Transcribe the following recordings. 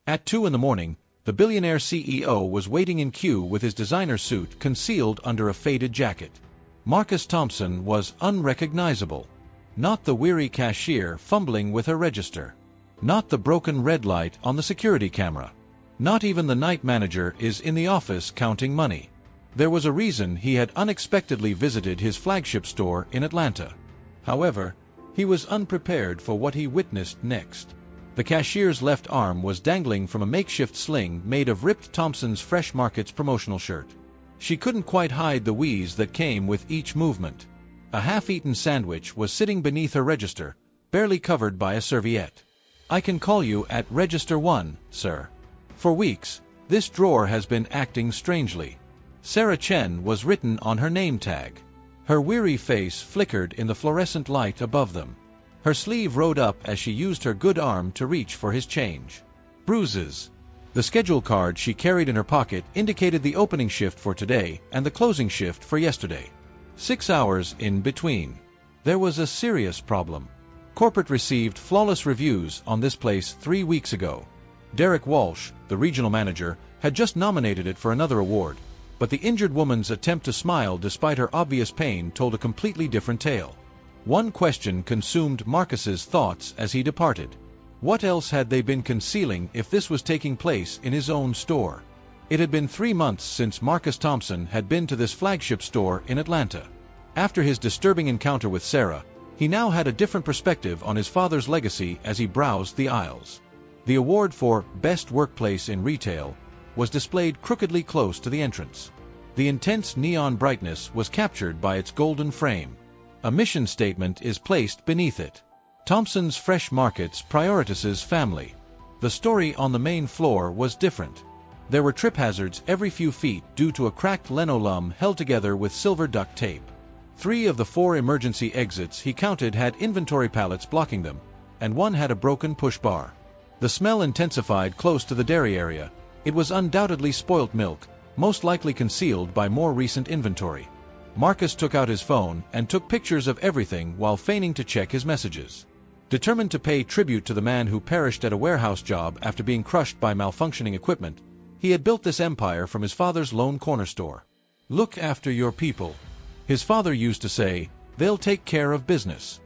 At 2 in the morning, the billionaire CEO was waiting in queue with his designer suit concealed under a faded jacket. Marcus Thompson was unrecognizable. Not the weary cashier fumbling with her register. Not the broken red light on the security camera. Not even the night manager is in the office counting money. There was a reason he had unexpectedly visited his flagship store in Atlanta. However, he was unprepared for what he witnessed next. The cashier's left arm was dangling from a makeshift sling made of ripped Thompson's Fresh Markets promotional shirt. She couldn't quite hide the wheeze that came with each movement. A half-eaten sandwich was sitting beneath her register, barely covered by a serviette. "I can call you at Register 1, sir. For weeks, this drawer has been acting strangely." Sarah Chen was written on her name tag. Her weary face flickered in the fluorescent light above them. Her sleeve rode up as she used her good arm to reach for his change. Bruises. The schedule card she carried in her pocket indicated the opening shift for today and the closing shift for yesterday. 6 hours in between. There was a serious problem. Corporate received flawless reviews on this place 3 weeks ago. Derek Walsh, the regional manager, had just nominated it for another award, but the injured woman's attempt to smile despite her obvious pain told a completely different tale. One question consumed Marcus's thoughts as he departed. What else had they been concealing if this was taking place in his own store? It had been 3 months since Marcus Thompson had been to this flagship store in Atlanta. After his disturbing encounter with Sarah, he now had a different perspective on his father's legacy as he browsed the aisles. The award for Best Workplace in Retail was displayed crookedly close to the entrance. The intense neon brightness was captured by its golden frame. A mission statement is placed beneath it. Thompson's Fresh Markets prioritizes family. The story on the main floor was different. There were trip hazards every few feet due to a cracked linoleum held together with silver duct tape. 3 of the 4 emergency exits he counted had inventory pallets blocking them, and one had a broken push bar. The smell intensified close to the dairy area. It was undoubtedly spoilt milk, most likely concealed by more recent inventory. Marcus took out his phone and took pictures of everything while feigning to check his messages. Determined to pay tribute to the man who perished at a warehouse job after being crushed by malfunctioning equipment, he had built this empire from his father's lone corner store. "Look after your people," his father used to say. "They'll take care of business."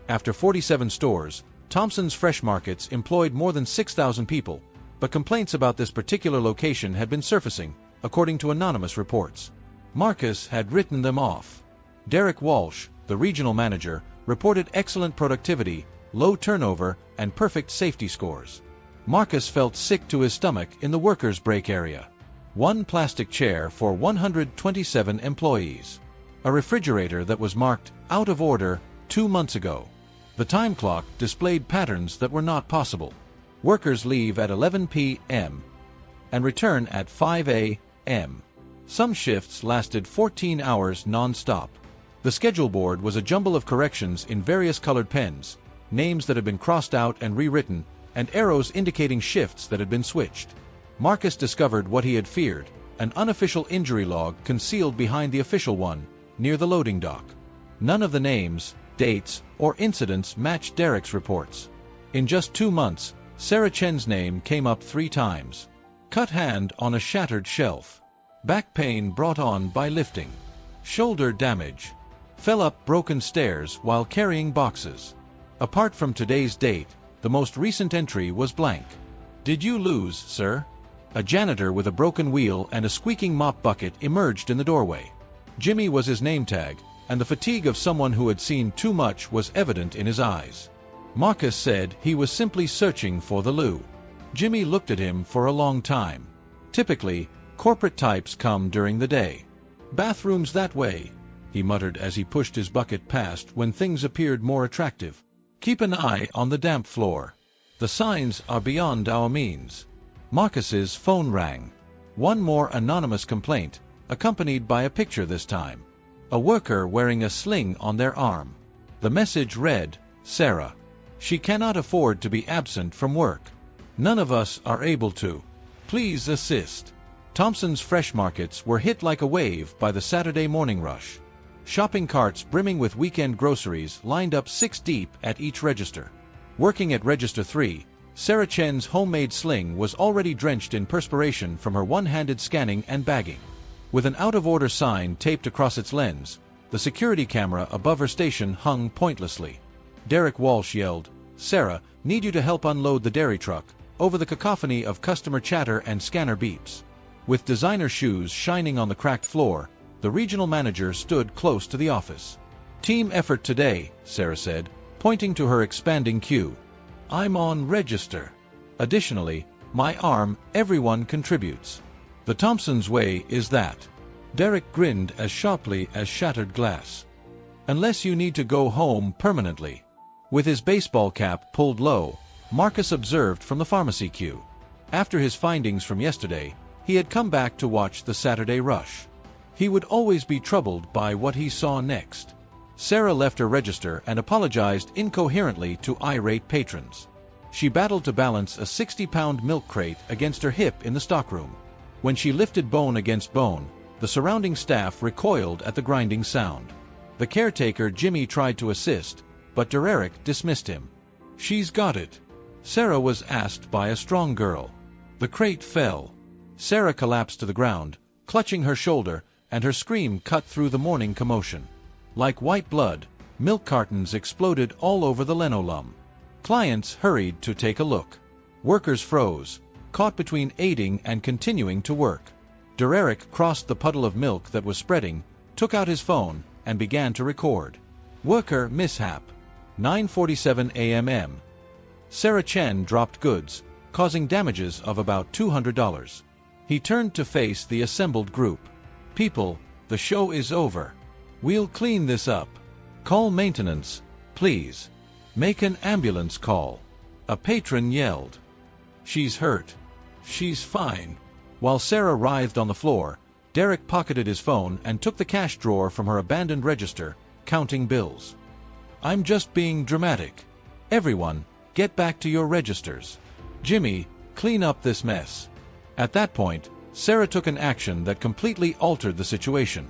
After 47 stores, Thompson's Fresh Markets employed more than 6,000 people, but complaints about this particular location had been surfacing, according to anonymous reports. Marcus had written them off. Derek Walsh, the regional manager, reported excellent productivity, low turnover, and perfect safety scores. Marcus felt sick to his stomach in the workers' break area. 1 plastic chair for 127 employees. A refrigerator that was marked out of order 2 months ago. The time clock displayed patterns that were not possible. Workers leave at 11 p.m. and return at 5 a.m. Some shifts lasted 14 hours non-stop. The schedule board was a jumble of corrections in various colored pens, names that had been crossed out and rewritten, and arrows indicating shifts that had been switched. Marcus discovered what he had feared, an unofficial injury log concealed behind the official one, near the loading dock. None of the names, dates, or incidents matched Derek's reports. In just 2 months, Sarah Chen's name came up 3 times. Cut hand on a shattered shelf. Back pain brought on by lifting. Shoulder damage. Fell up broken stairs while carrying boxes. Apart from today's date, the most recent entry was blank. "Did you lose, sir?" A janitor with a broken wheel and a squeaking mop bucket emerged in the doorway. Jimmy was his name tag, and the fatigue of someone who had seen too much was evident in his eyes. Marcus said he was simply searching for the loo. Jimmy looked at him for a long time. Typically, corporate types come during the day. "Bathrooms that way," he muttered as he pushed his bucket past when things appeared more attractive. "Keep an eye on the damp floor. The signs are beyond our means." Marcus's phone rang. One more anonymous complaint, accompanied by a picture this time. A worker wearing a sling on their arm. The message read, "Sarah. She cannot afford to be absent from work. None of us are able to. Please assist." Thompson's Fresh Markets were hit like a wave by the Saturday morning rush. Shopping carts brimming with weekend groceries lined up 6 deep at each register. Working at Register 3, Sarah Chen's homemade sling was already drenched in perspiration from her one-handed scanning and bagging. With an out-of-order sign taped across its lens, the security camera above her station hung pointlessly. Derek Walsh yelled, "Sarah, need you to help unload the dairy truck," over the cacophony of customer chatter and scanner beeps. With designer shoes shining on the cracked floor, the regional manager stood close to the office. "Team effort today," Sarah said, pointing to her expanding queue. "I'm on register. Additionally, my arm, everyone contributes. The Thompson's way is that." Derek grinned as sharply as shattered glass. "Unless you need to go home permanently." With his baseball cap pulled low, Marcus observed from the pharmacy queue. After his findings from yesterday, he had come back to watch the Saturday rush. He would always be troubled by what he saw next. Sarah left her register and apologized incoherently to irate patrons. She battled to balance a 60-pound milk crate against her hip in the stockroom. When she lifted bone against bone, the surrounding staff recoiled at the grinding sound. The caretaker Jimmy tried to assist, but Derek dismissed him. "She's got it," Sarah was asked by a strong girl. The crate fell. Sarah collapsed to the ground, clutching her shoulder, and her scream cut through the morning commotion. Like white blood, milk cartons exploded all over the linoleum. Clients hurried to take a look. Workers froze, caught between aiding and continuing to work. Derek crossed the puddle of milk that was spreading, took out his phone, and began to record. Worker mishap. 9:47 a.m. Sarah Chen dropped goods, causing damages of about $200. He turned to face the assembled group. "People, the show is over. We'll clean this up. Call maintenance, please. Make an ambulance call." A patron yelled. "She's hurt." "She's fine." While Sarah writhed on the floor, Derek pocketed his phone and took the cash drawer from her abandoned register, counting bills. "I'm just being dramatic. Everyone, get back to your registers. Jimmy, clean up this mess." At that point, Sarah took an action that completely altered the situation.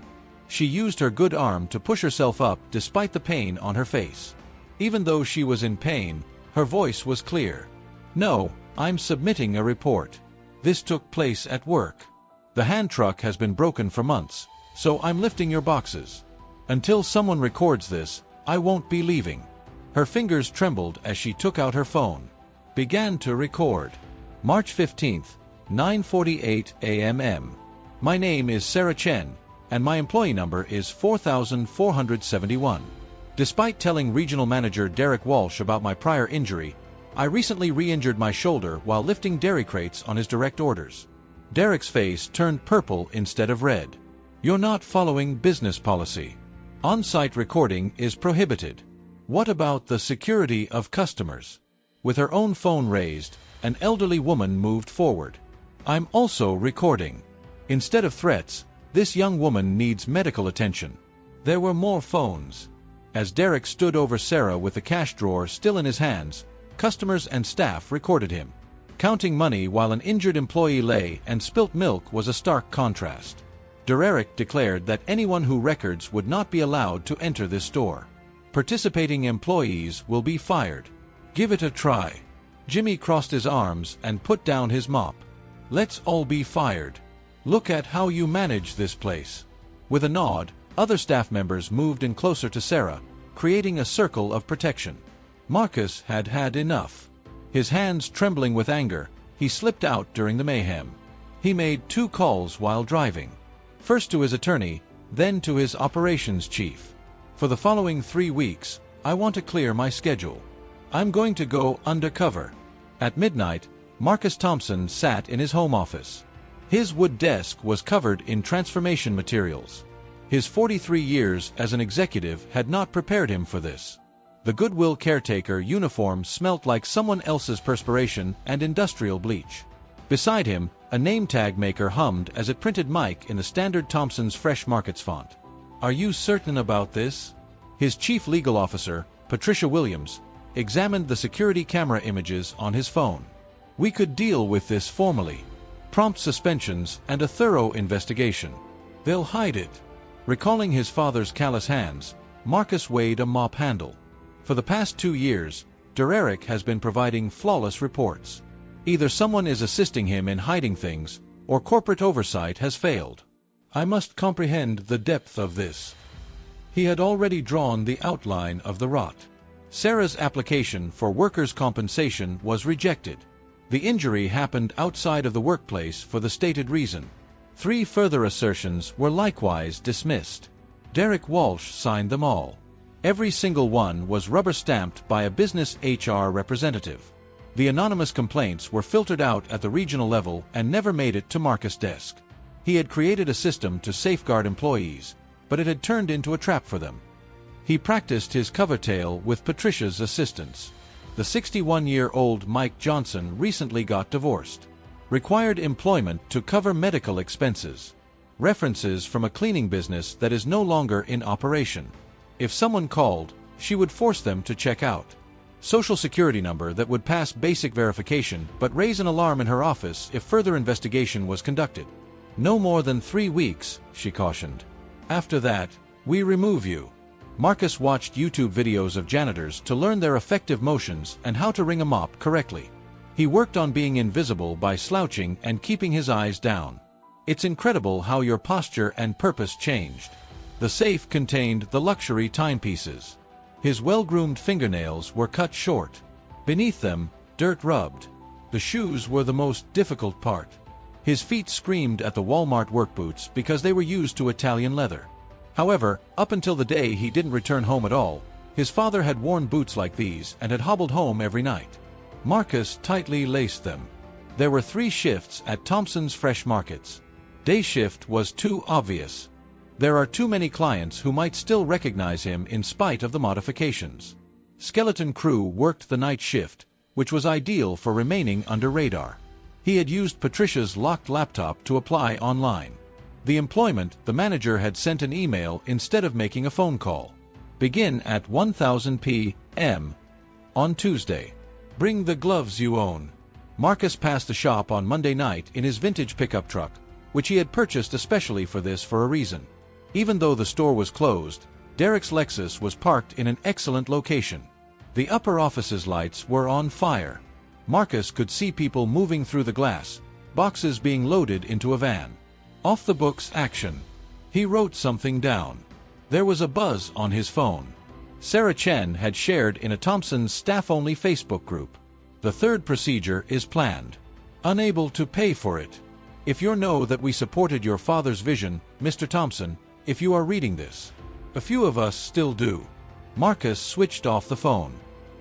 She used her good arm to push herself up despite the pain on her face. Even though she was in pain, her voice was clear. "No, I'm submitting a report. This took place at work. The hand truck has been broken for months, so I'm lifting your boxes. Until someone records this, I won't be leaving." Her fingers trembled as she took out her phone. Began to record. March 15th, 9:48 a.m. "My name is Sarah Chen, and my employee number is 4471. Despite telling regional manager Derek Walsh about my prior injury, I recently re-injured my shoulder while lifting dairy crates on his direct orders." Derek's face turned purple instead of red. "You're not following business policy. On-site recording is prohibited." "What about the security of customers?" With her own phone raised, an elderly woman moved forward. "I'm also recording." Instead of threats, this young woman needs medical attention. There were more phones. As Derek stood over Sarah with the cash drawer still in his hands, customers and staff recorded him. Counting money while an injured employee lay and spilt milk was a stark contrast. Derek declared that anyone who records would not be allowed to enter this store. Participating employees will be fired. "Give it a try." Jimmy crossed his arms and put down his mop. "Let's all be fired. Look at how you manage this place." With a nod, other staff members moved in closer to Sarah, creating a circle of protection. Marcus had had enough. His hands trembling with anger, he slipped out during the mayhem. He made 2 calls while driving. First to his attorney, then to his operations chief. "For the following 3 weeks, I want to clear my schedule. I'm going to go undercover." At midnight, Marcus Thompson sat in his home office. His wood desk was covered in transformation materials. His 43 years as an executive had not prepared him for this. The Goodwill caretaker uniform smelt like someone else's perspiration and industrial bleach. Beside him, a name tag maker hummed as it printed Mike in the standard Thompson's Fresh Markets font. "Are you certain about this?" His chief legal officer, Patricia Williams, examined the security camera images on his phone. "We could deal with this formally. Prompt suspensions and a thorough investigation. They'll hide it." Recalling his father's callous hands, Marcus weighed a mop handle. For the past 2 years, Derek has been providing flawless reports. Either someone is assisting him in hiding things, or corporate oversight has failed. I must comprehend the depth of this. He had already drawn the outline of the rot. Sarah's application for workers' compensation was rejected. The injury happened outside of the workplace for the stated reason. 3 further assertions were likewise dismissed. Derek Walsh signed them all. Every single one was rubber-stamped by a business HR representative. The anonymous complaints were filtered out at the regional level and never made it to Marcus' desk. He had created a system to safeguard employees, but it had turned into a trap for them. He practiced his cover tale with Patricia's assistance. The 61-year-old Mike Johnson recently got divorced. Required employment to cover medical expenses. References from a cleaning business that is no longer in operation. If someone called, she would force them to check out. Social security number that would pass basic verification but raise an alarm in her office if further investigation was conducted. No more than 3 weeks, she cautioned. After that, we remove you. Marcus watched YouTube videos of janitors to learn their effective motions and how to wring a mop correctly. He worked on being invisible by slouching and keeping his eyes down. It's incredible how your posture and purpose changed. The safe contained the luxury timepieces. His well-groomed fingernails were cut short. Beneath them, dirt rubbed. The shoes were the most difficult part. His feet screamed at the Walmart work boots because they were used to Italian leather. However, up until the day he didn't return home at all, his father had worn boots like these and had hobbled home every night. Marcus tightly laced them. There were 3 shifts at Thompson's Fresh Markets. Day shift was too obvious. There are too many clients who might still recognize him in spite of the modifications. Skeleton Crew worked the night shift, which was ideal for remaining under radar. He had used Patricia's locked laptop to apply online. The employment, the manager had sent an email instead of making a phone call. Begin at 1000 p.m. on Tuesday. Bring the gloves you own. Marcus passed the shop on Monday night in his vintage pickup truck, which he had purchased especially for this for a reason. Even though the store was closed, Derek's Lexus was parked in an excellent location. The upper office's lights were on fire. Marcus could see people moving through the glass, boxes being loaded into a van. Off the books action. He wrote something down. There was a buzz on his phone. Sarah Chen had shared in a Thompson's staff-only Facebook group. The 3rd procedure is planned. Unable to pay for it. If you know that we supported your father's vision, Mr. Thompson, if you are reading this. A few of us still do. Marcus switched off the phone.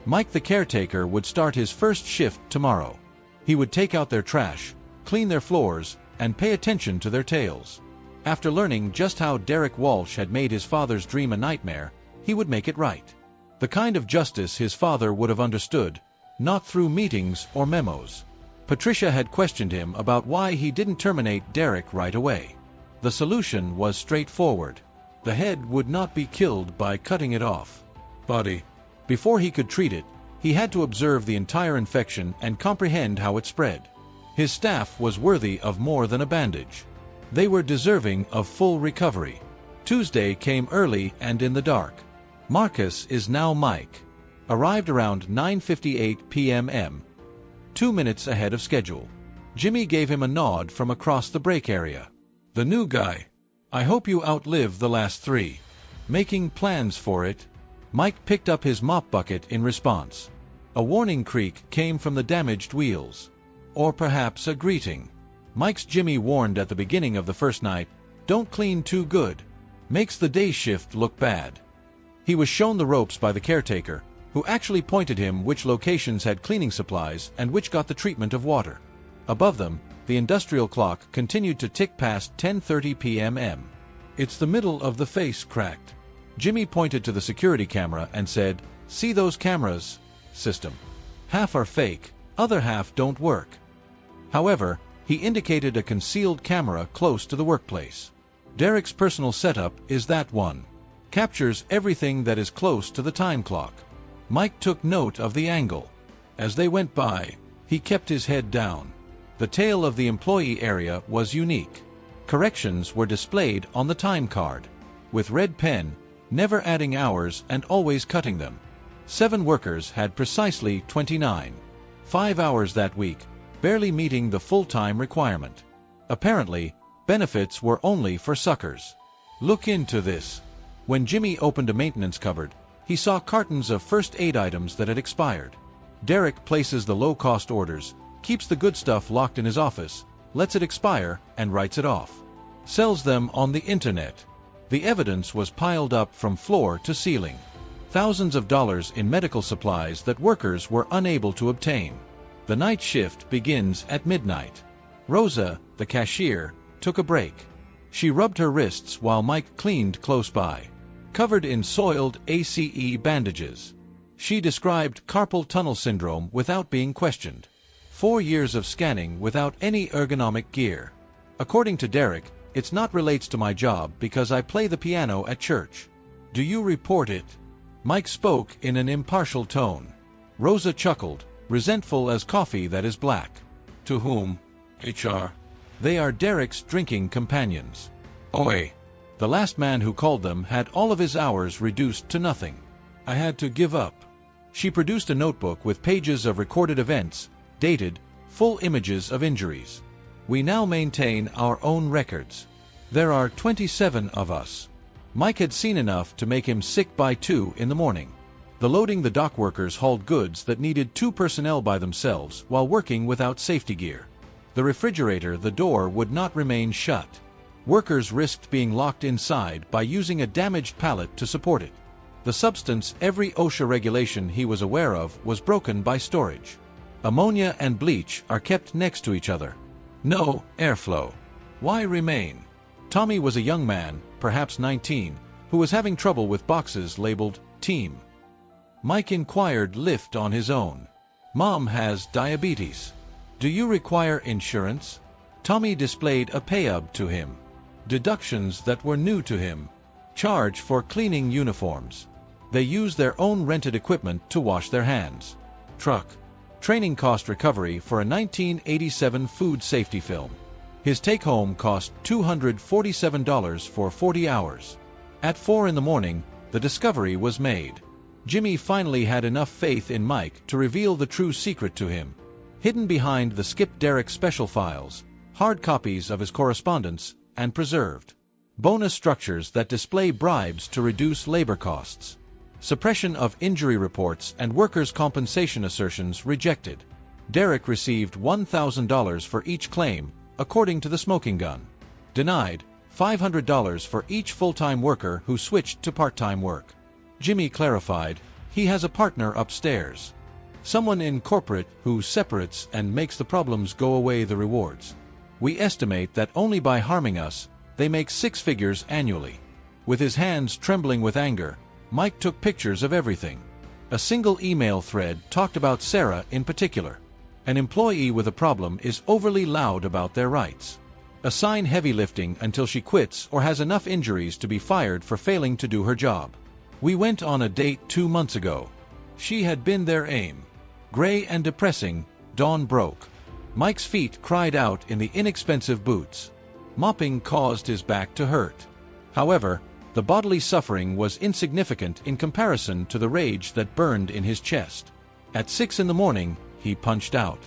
Mike the caretaker would start his first shift tomorrow. He would take out their trash, clean their floors, and pay attention to their tails. After learning just how Derek Walsh had made his father's dream a nightmare, he would make it right. The kind of justice his father would have understood, not through meetings or memos. Patricia had questioned him about why he didn't terminate Derek right away. The solution was straightforward. The head would not be killed by cutting it off. Body. Before he could treat it, he had to observe the entire infection and comprehend how it spread. His staff was worthy of more than a bandage. They were deserving of full recovery. Tuesday came early and in the dark. Marcus is now Mike. Arrived around 9:58 p.m. 2 minutes ahead of schedule. Jimmy gave him a nod from across the break area. The new guy. I hope you outlive the last 3. Making plans for it. Mike picked up his mop bucket in response. A warning creak came from the damaged wheels. Or perhaps a greeting. Mike's Jimmy warned at the beginning of the first night, don't clean too good. Makes the day shift look bad. He was shown the ropes by the caretaker, who actually pointed him which locations had cleaning supplies and which got the treatment of water. Above them, the industrial clock continued to tick past 10:30 p.m. It's the middle of the face cracked. Jimmy pointed to the security camera and said, see those cameras? System. Half are fake, other half don't work. However, he indicated a concealed camera close to the workplace. Derek's personal setup is that one. Captures everything that is close to the time clock. Mike took note of the angle. As they went by, he kept his head down. The tail of the employee area was unique. Corrections were displayed on the time card. With red pen, never adding hours and always cutting them. 7 workers had precisely 29.5 hours that week, barely meeting the full-time requirement. Apparently, benefits were only for suckers. Look into this. When Jimmy opened a maintenance cupboard, he saw cartons of first aid items that had expired. Derek places the low-cost orders, keeps the good stuff locked in his office, lets it expire, and writes it off. Sells them on the internet. The evidence was piled up from floor to ceiling. Thousands of dollars in medical supplies that workers were unable to obtain. The night shift begins at midnight. Rosa, the cashier, took a break. She rubbed her wrists while Mike cleaned close by, covered in soiled ACE bandages. She described carpal tunnel syndrome without being questioned. 4 years of scanning without any ergonomic gear. According to Derek, it's not relates to my job because I play the piano at church. Do you report it? Mike spoke in an impartial tone. Rosa chuckled, resentful as coffee that is black. To whom? HR. They are Derek's drinking companions. Oi. The last man who called them had all of his hours reduced to nothing. I had to give up. She produced a notebook with pages of recorded events, dated, full images of injuries. We now maintain our own records. There are 27 of us. Mike had seen enough to make him sick by 2 in the morning. The loading the dock workers hauled goods that needed 2 personnel by themselves while working without safety gear. The refrigerator, the door would not remain shut. Workers risked being locked inside by using a damaged pallet to support it. The substance every OSHA regulation he was aware of was broken by storage. Ammonia and bleach are kept next to each other. No airflow. Why remain? Tommy was a young man, perhaps 19, who was having trouble with boxes labeled Team. Mike inquired lift on his own. Mom has diabetes. Do you require insurance? Tommy displayed a payub to him. Deductions that were new to him. Charge for cleaning uniforms. They use their own rented equipment to wash their hands. Truck. Training cost recovery for a 1987 food safety film. His take-home cost $247 for 40 hours. At 4 in the morning, the discovery was made. Jimmy finally had enough faith in Mike to reveal the true secret to him. Hidden behind the Skip Derek special files, hard copies of his correspondence, and preserved bonus structures that display bribes to reduce labor costs. Suppression of injury reports and workers' compensation assertions rejected. Derek received $1,000 for each claim, according to the smoking gun. Denied, $500 for each full-time worker who switched to part-time work. Jimmy clarified, he has a partner upstairs. Someone in corporate who separates and makes the problems go away the rewards. We estimate that only by harming us, they make 6 figures annually. With his hands trembling with anger, Mike took pictures of everything. A single email thread talked about Sarah in particular. An employee with a problem is overly loud about their rights. Assign heavy lifting until she quits or has enough injuries to be fired for failing to do her job. We went on a date 2 months ago. She had been their aim. Gray and depressing, dawn broke. Mike's feet cried out in the inexpensive boots. Mopping caused his back to hurt. However, the bodily suffering was insignificant in comparison to the rage that burned in his chest. At 6 in the morning, he punched out.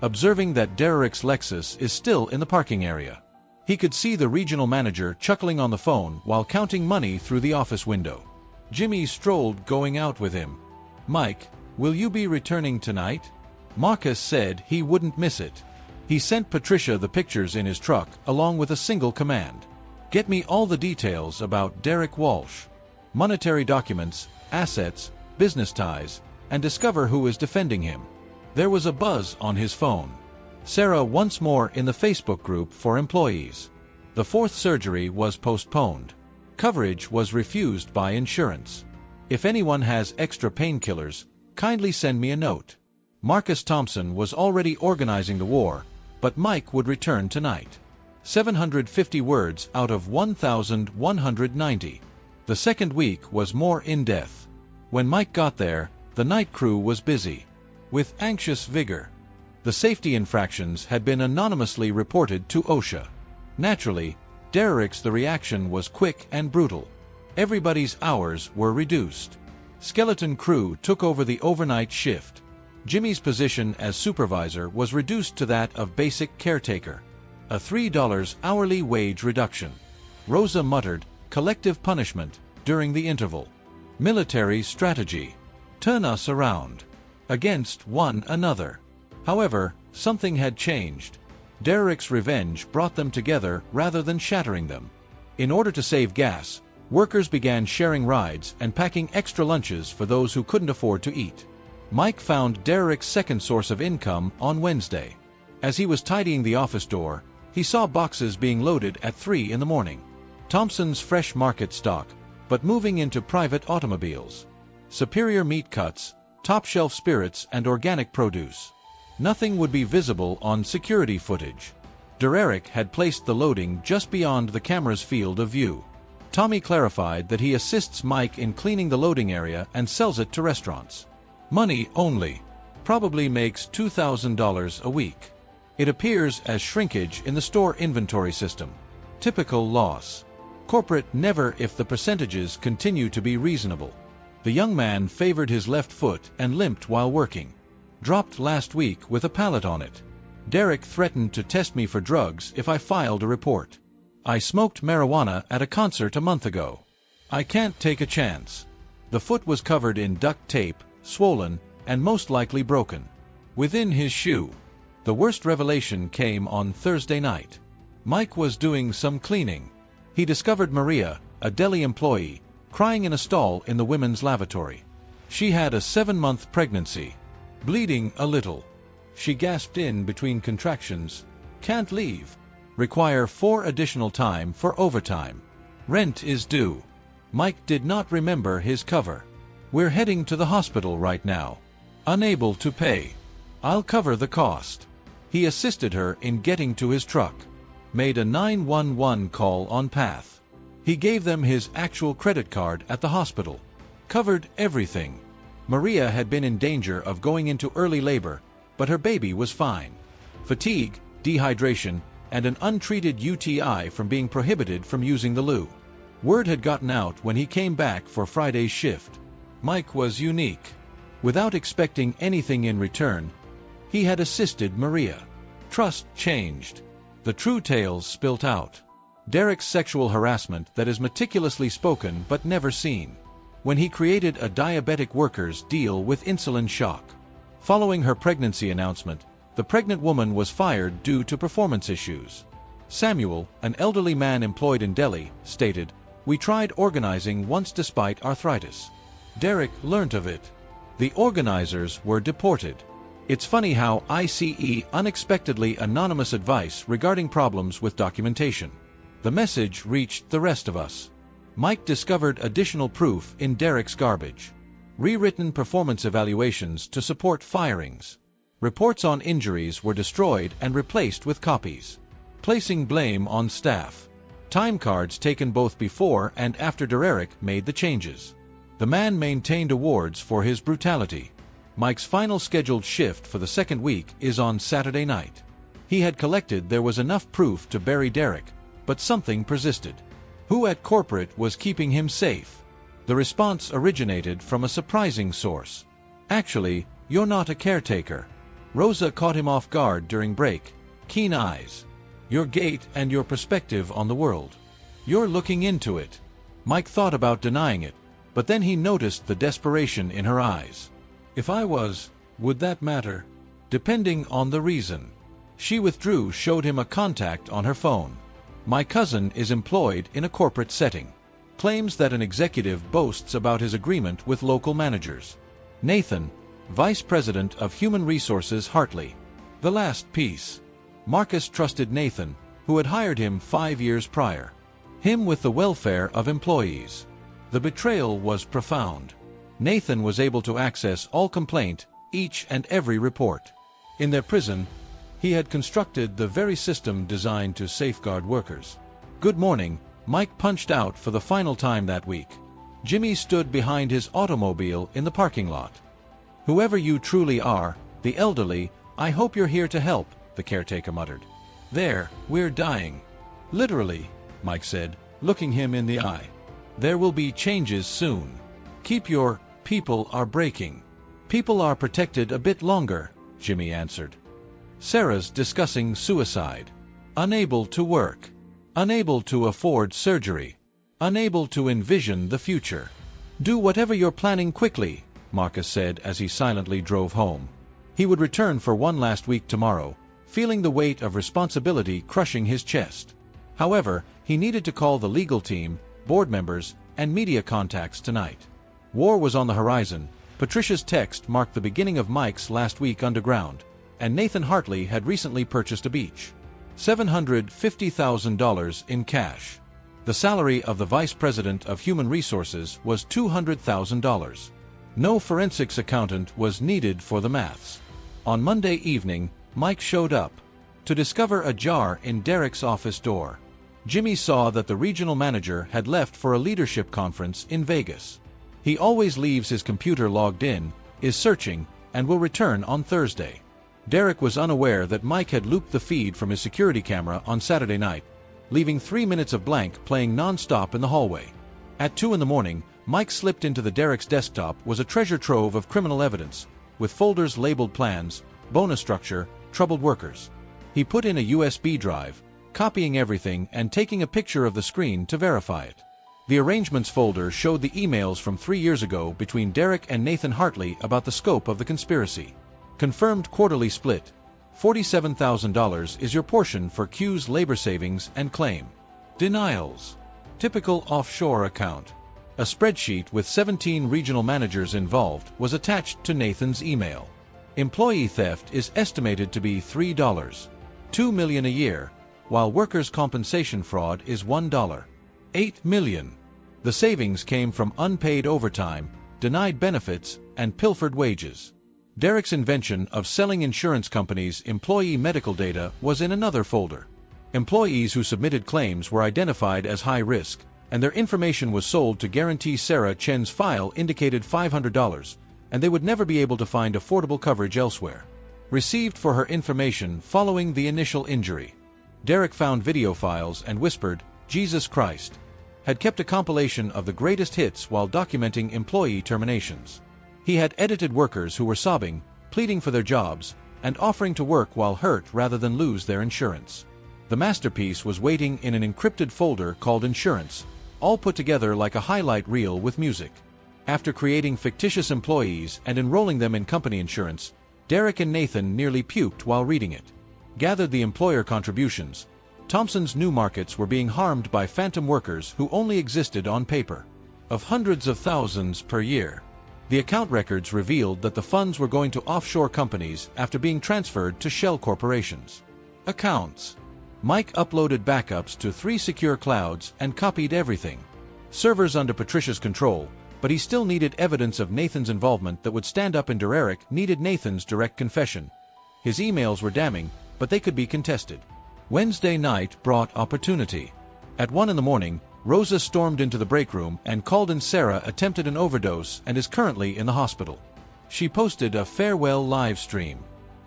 Observing that Derek's Lexus is still in the parking area. He could see the regional manager chuckling on the phone while counting money through the office window. Jimmy strolled going out with him. Mike, will you be returning tonight? Marcus said he wouldn't miss it. He sent Patricia the pictures in his truck along with a single command. Get me all the details about Derek Walsh. Monetary documents, assets, business ties, and discover who is defending him. There was a buzz on his phone. Sarah once more in the Facebook group for employees. The 4th surgery was postponed. Coverage was refused by insurance. If anyone has extra painkillers, kindly send me a note. Marcus Thompson was already organizing the war, but Mike would return tonight. 750 words out of 1,190. The second week was more in-depth. When Mike got there, the night crew was busy. With anxious vigor. The safety infractions had been anonymously reported to OSHA. Naturally, Derek's the reaction was quick and brutal. Everybody's hours were reduced. Skeleton crew took over the overnight shift. Jimmy's position as supervisor was reduced to that of basic caretaker. A $3 hourly wage reduction. Rosa muttered, collective punishment, during the interval. Military strategy. Turn us around. Against one another. However, something had changed. Derek's revenge brought them together rather than shattering them. In order to save gas, workers began sharing rides and packing extra lunches for those who couldn't afford to eat. Mike found Derek's second source of income on Wednesday. As he was tidying the office door, he saw boxes being loaded at 3 in the morning. Thompson's fresh market stock, but moving into private automobiles. Superior meat cuts, top-shelf spirits and organic produce. Nothing would be visible on security footage. Derek had placed the loading just beyond the camera's field of view. Tommy clarified that he assists Mike in cleaning the loading area and sells it to restaurants. Money only. Probably makes $2,000 a week. It appears as shrinkage in the store inventory system. Typical loss. Corporate never if the percentages continue to be reasonable. The young man favored his left foot and limped while working. Dropped last week with a pallet on it. Derek threatened to test me for drugs if I filed a report. I smoked marijuana at a concert a month ago. I can't take a chance. The foot was covered in duct tape, swollen, and most likely broken. Within his shoe. The worst revelation came on Thursday night. Mike was doing some cleaning. He discovered Maria, a deli employee, crying in a stall in the women's lavatory. She had a 7-month pregnancy. Bleeding a little. She gasped in between contractions. Can't leave. Require 4 additional time for overtime. Rent is due. Mike did not remember his cover. We're heading to the hospital right now. Unable to pay. I'll cover the cost. He assisted her in getting to his truck. Made a 911 call on path. He gave them his actual credit card at the hospital. Covered everything. Maria had been in danger of going into early labor, but her baby was fine. Fatigue, dehydration, and an untreated UTI from being prohibited from using the loo. Word had gotten out when he came back for Friday's shift. Mike was unique. Without expecting anything in return, he had assisted Maria. Trust changed. The true tales spilt out. Derek's sexual harassment that is meticulously spoken but never seen. When he created a diabetic workers deal with insulin shock. Following her pregnancy announcement, the pregnant woman was fired due to performance issues. Samuel, an elderly man employed in Delhi, stated, "We tried organizing once despite arthritis. Derek learnt of it. The organizers were deported." It's funny how ICE unexpectedly anonymous advice regarding problems with documentation. The message reached the rest of us. Mike discovered additional proof in Derek's garbage. Rewritten performance evaluations to support firings. Reports on injuries were destroyed and replaced with copies. Placing blame on staff. Time cards taken both before and after Derek made the changes. The man maintained awards for his brutality. Mike's final scheduled shift for the second week is on Saturday night. He had collected there was enough proof to bury Derek, but something persisted. Who at corporate was keeping him safe? The response originated from a surprising source. Actually, you're not a caretaker. Rosa caught him off guard during break. Keen eyes. Your gait and your perspective on the world. You're looking into it. Mike thought about denying it, but then he noticed the desperation in her eyes. If I was, would that matter? Depending on the reason. She withdrew, showed him a contact on her phone. My cousin is employed in a corporate setting. Claims that an executive boasts about his agreement with local managers. Nathan, Vice President of Human Resources, Hartley. The last piece. Marcus trusted Nathan, who had hired him 5 years prior. Him with the welfare of employees. The betrayal was profound. Nathan was able to access all complaint, each and every report. In their prison, he had constructed the very system designed to safeguard workers. Good morning, Mike punched out for the final time that week. Jimmy stood behind his automobile in the parking lot. Whoever you truly are, the elderly, I hope you're here to help, the caretaker muttered. There, we're dying. Literally, Mike said, looking him in the eye. There will be changes soon. Keep your People are breaking. People are protected a bit longer, Jimmy answered. Sarah's discussing suicide. Unable to work. Unable to afford surgery. Unable to envision the future. Do whatever you're planning quickly, Marcus said as he silently drove home. He would return for one last week tomorrow, feeling the weight of responsibility crushing his chest. However, he needed to call the legal team, board members, and media contacts tonight. War was on the horizon. Patricia's text marked the beginning of Mike's last week underground, and Nathan Hartley had recently purchased a beach. $750,000 in cash. The salary of the Vice President of Human Resources was $200,000. No forensics accountant was needed for the maths. On Monday evening, Mike showed up to discover a jar in Derek's office door. Jimmy saw that the regional manager had left for a leadership conference in Vegas. He always leaves his computer logged in, is searching, and will return on Thursday. Derek was unaware that Mike had looped the feed from his security camera on Saturday night, leaving 3 minutes of blank playing non-stop in the hallway. At 2 in the morning, Mike slipped into Derek's desktop was a treasure trove of criminal evidence, with folders labeled plans, bonus structure, troubled workers. He put in a USB drive, copying everything and taking a picture of the screen to verify it. The arrangements folder showed the emails from 3 years ago between Derek and Nathan Hartley about the scope of the conspiracy. Confirmed quarterly split. $47,000 is your portion for Q's labor savings and claim. Denials. Typical offshore account. A spreadsheet with 17 regional managers involved was attached to Nathan's email. Employee theft is estimated to be $3.2 million a year, while workers' compensation fraud is $1.8 million. The savings came from unpaid overtime, denied benefits, and pilfered wages. Derek's invention of selling insurance companies' employee medical data was in another folder. Employees who submitted claims were identified as high risk, and their information was sold to guarantee Sarah Chen's file indicated $500, and they would never be able to find affordable coverage elsewhere. Received for her information following the initial injury. Derek found video files and whispered, "Jesus Christ." Had kept a compilation of the greatest hits while documenting employee terminations. He had edited workers who were sobbing, pleading for their jobs, and offering to work while hurt rather than lose their insurance. The masterpiece was waiting in an encrypted folder called Insurance, all put together like a highlight reel with music. After creating fictitious employees and enrolling them in company insurance, Derek and Nathan nearly puked while reading it. Gathered the employer contributions. Thompson's new markets were being harmed by phantom workers who only existed on paper. Of hundreds of thousands per year. The account records revealed that the funds were going to offshore companies after being transferred to shell corporations. Accounts. Mike uploaded backups to 3 secure clouds and copied everything. Servers under Patricia's control, but he still needed evidence of Nathan's involvement that would stand up, and Derek needed Nathan's direct confession. His emails were damning, but they could be contested. Wednesday night brought opportunity. At 1 in the morning, Rosa stormed into the break room and called in Sarah attempted an overdose and is currently in the hospital. She posted a farewell live stream.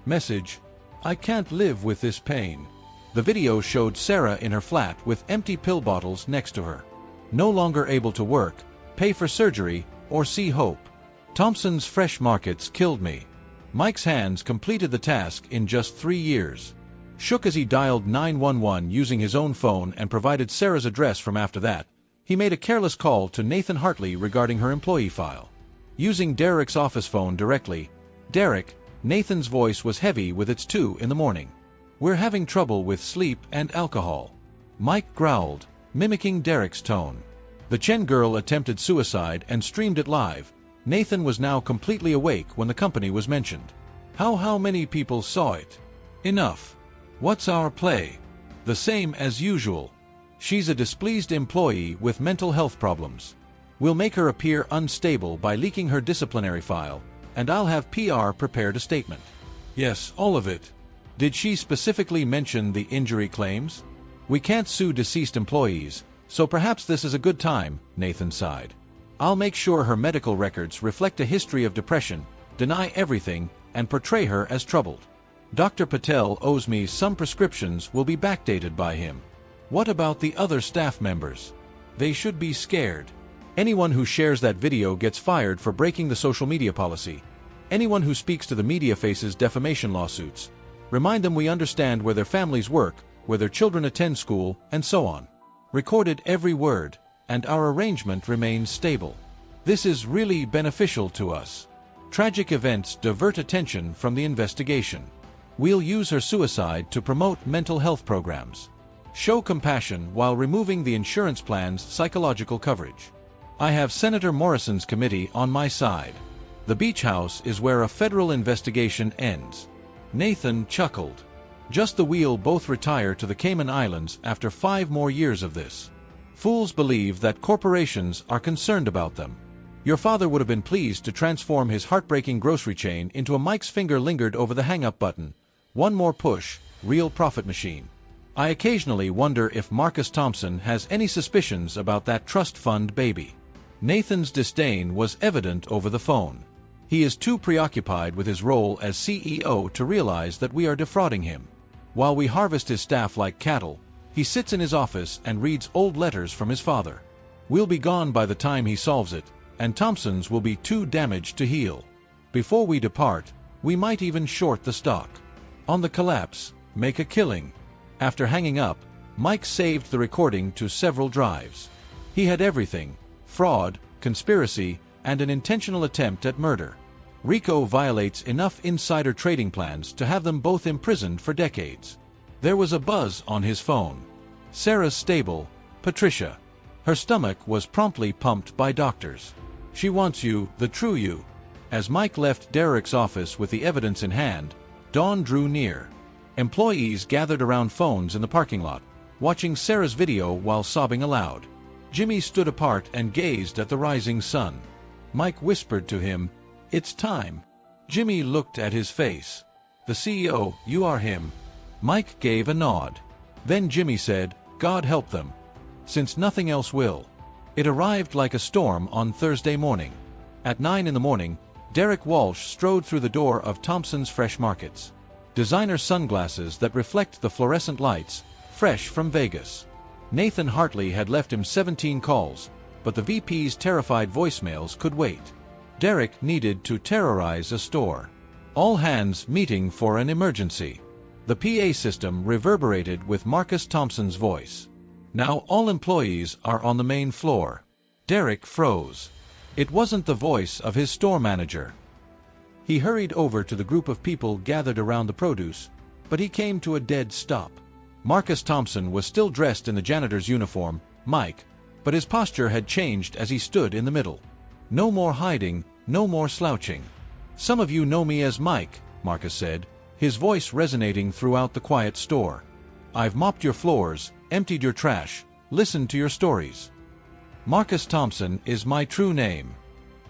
Message: "I can't live with this pain." The video showed Sarah in her flat with empty pill bottles next to her. No longer able to work, pay for surgery, or see hope. Thompson's fresh markets killed me. Mike's hands completed the task in just 3 years. Shook as he dialed 911 using his own phone and provided Sarah's address. From after that, he made a careless call to Nathan Hartley regarding her employee file. Using Derek's office phone directly, "Derek," Nathan's voice was heavy with its 2 in the morning. "We're having trouble with sleep and alcohol." Mike growled, mimicking Derek's tone. The Chen girl attempted suicide and streamed it live. Nathan was now completely awake when the company was mentioned. How many people saw it? Enough. What's our play? The same as usual. She's a displeased employee with mental health problems. We'll make her appear unstable by leaking her disciplinary file, and I'll have PR prepared a statement. Yes, all of it. Did she specifically mention the injury claims? We can't sue deceased employees, so perhaps this is a good time, Nathan sighed. I'll make sure her medical records reflect a history of depression, deny everything, and portray her as troubled. Dr. Patel owes me some prescriptions will be backdated by him. What about the other staff members? They should be scared. Anyone who shares that video gets fired for breaking the social media policy. Anyone who speaks to the media faces defamation lawsuits. Remind them we understand where their families work, where their children attend school, and so on. Recorded every word, and our arrangement remains stable. This is really beneficial to us. Tragic events divert attention from the investigation. We'll use her suicide to promote mental health programs. Show compassion while removing the insurance plan's psychological coverage. I have Senator Morrison's committee on my side. The beach house is where a federal investigation ends. Nathan chuckled. Just the wheel both retire to the Cayman Islands after 5 more years of this. Fools believe that corporations are concerned about them. Your father would have been pleased to transform his heartbreaking grocery chain into a Mike's finger lingered over the hang-up button. One more push, real profit machine. I occasionally wonder if Marcus Thompson has any suspicions about that trust fund baby. Nathan's disdain was evident over the phone. He is too preoccupied with his role as CEO to realize that we are defrauding him. While we harvest his staff like cattle, he sits in his office and reads old letters from his father. We'll be gone by the time he solves it, and Thompson's will be too damaged to heal. Before we depart, we might even short the stock. On the collapse, make a killing. After hanging up, Mike saved the recording to several drives. He had everything: fraud, conspiracy, and an intentional attempt at murder. Rico violates enough insider trading plans to have them both imprisoned for decades. There was a buzz on his phone. Sarah's stable, Patricia. Her stomach was promptly pumped by doctors. She wants you, the true you. As Mike left Derek's office with the evidence in hand, dawn drew near. Employees gathered around phones in the parking lot, watching Sarah's video while sobbing aloud. Jimmy stood apart and gazed at the rising sun. Mike whispered to him, "It's time." Jimmy looked at his face. "The CEO, you are him." Mike gave a nod. Then Jimmy said, "God help them, since nothing else will." It arrived like a storm on Thursday morning. At 9 in the morning, Derek Walsh strode through the door of Thompson's Fresh Markets. Designer sunglasses that reflect the fluorescent lights, fresh from Vegas. Nathan Hartley had left him 17 calls, but the VP's terrified voicemails could wait. Derek needed to terrorize a store. All hands meeting for an emergency. The PA system reverberated with Marcus Thompson's voice. Now all employees are on the main floor. Derek froze. It wasn't the voice of his store manager. He hurried over to the group of people gathered around the produce, but he came to a dead stop. Marcus Thompson was still dressed in the janitor's uniform, Mike, but his posture had changed as he stood in the middle. "No more hiding, no more slouching. Some of you know me as Mike," Marcus said, his voice resonating throughout the quiet store. "I've mopped your floors, emptied your trash, listened to your stories. Marcus Thompson is my true name.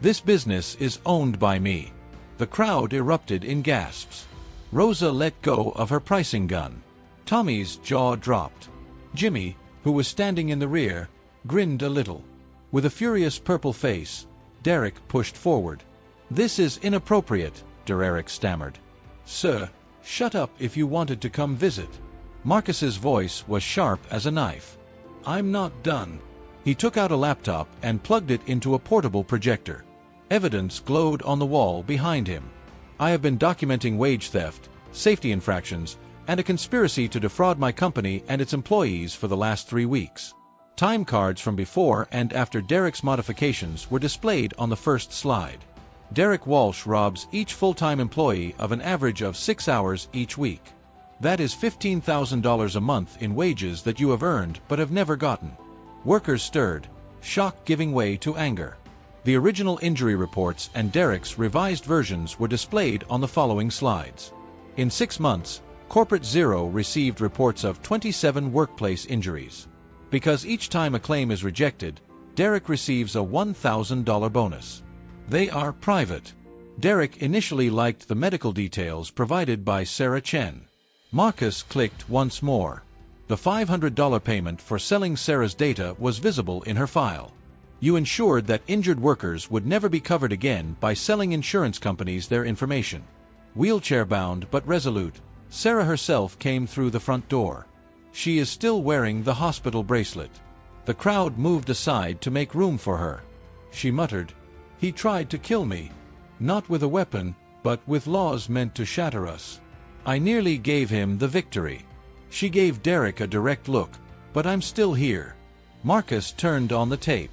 This business is owned by me." The crowd erupted in gasps. Rosa let go of her pricing gun. Tommy's jaw dropped. Jimmy, who was standing in the rear, grinned a little. With a furious purple face, Derek pushed forward. "This is inappropriate," Derek stammered. "Sir, shut up if you wanted to come visit." Marcus's voice was sharp as a knife. "I'm not done." He took out a laptop and plugged it into a portable projector. Evidence glowed on the wall behind him. "I have been documenting wage theft, safety infractions, and a conspiracy to defraud my company and its employees for the last 3 weeks." Time cards from before and after Derek's modifications were displayed on the first slide. Derek Walsh robs each full-time employee of an average of 6 hours each week. That is $15,000 a month in wages that you have earned but have never gotten. Workers stirred, shock giving way to anger. The original injury reports and Derek's revised versions were displayed on the following slides. In 6 months, Corporate Zero received reports of 27 workplace injuries. Because each time a claim is rejected, Derek receives a $1,000 bonus. They are private. Derek initially liked the medical details provided by Sarah Chen. Marcus clicked once more. The $500 payment for selling Sarah's data was visible in her file. You ensured that injured workers would never be covered again by selling insurance companies their information. Wheelchair-bound but resolute, Sarah herself came through the front door. She is still wearing the hospital bracelet. The crowd moved aside to make room for her. she muttered. "He tried to kill me. Not with a weapon, but with laws meant to shatter us. I nearly gave him the victory." She gave Derek a direct look. "But I'm still here." Marcus turned on the tape.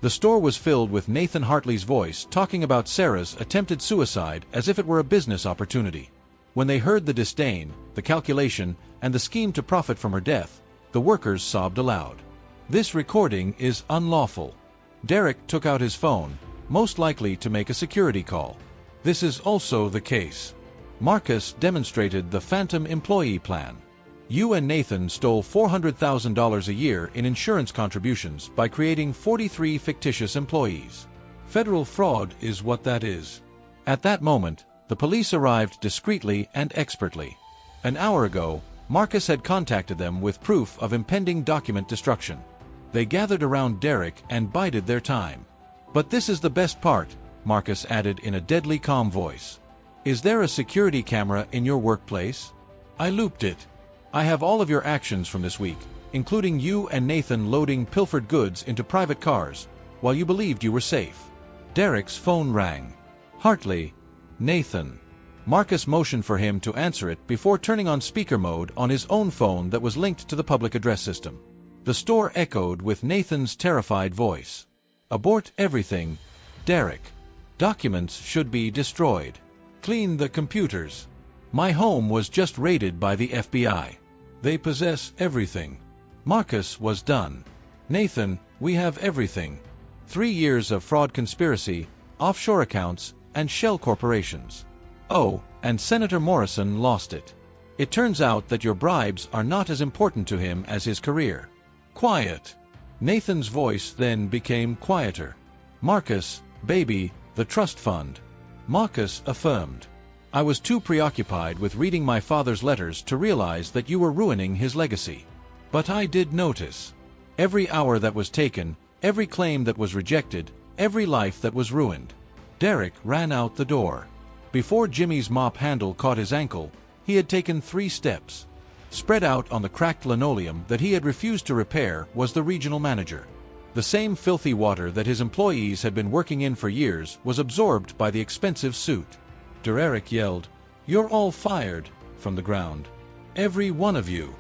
The store was filled with Nathan Hartley's voice talking about Sarah's attempted suicide as if it were a business opportunity. When they heard the disdain, the calculation, and the scheme to profit from her death, the workers sobbed aloud. "This recording is unlawful." Derek took out his phone, most likely to make a security call. "This is also the case." Marcus demonstrated the phantom employee plan. "You and Nathan stole $400,000 a year in insurance contributions by creating 43 fictitious employees. Federal fraud is what that is." At that moment, the police arrived discreetly and expertly. An hour ago, Marcus had contacted them with proof of impending document destruction. They gathered around Derek and bided their time. "But this is the best part," Marcus added in a deadly calm voice. "Is there a security camera in your workplace? I looped it. I have all of your actions from this week, including you and Nathan loading pilfered goods into private cars, while you believed you were safe." Derek's phone rang. "Hartley." "Nathan." Marcus motioned for him to answer it before turning on speaker mode on his own phone that was linked to the public address system. The store echoed with Nathan's terrified voice. "Abort everything, Derek. Documents should be destroyed. Clean the computers. My home was just raided by the FBI. They possess everything." Marcus was done. "Nathan, we have everything. 3 years of fraud conspiracy, offshore accounts, and shell corporations. Oh, and Senator Morrison lost it. It turns out that your bribes are not as important to him as his career." "Quiet." Nathan's voice then became quieter. "Marcus, baby, the trust fund." Marcus affirmed. "I was too preoccupied with reading my father's letters to realize that you were ruining his legacy. But I did notice. Every hour that was taken, every claim that was rejected, every life that was ruined." Derek ran out the door. Before Jimmy's mop handle caught his ankle, he had taken 3 steps. Spread out on the cracked linoleum that he had refused to repair was the regional manager. The same filthy water that his employees had been working in for years was absorbed by the expensive suit. Derek yelled, "You're all fired," from the ground. "Every one of you."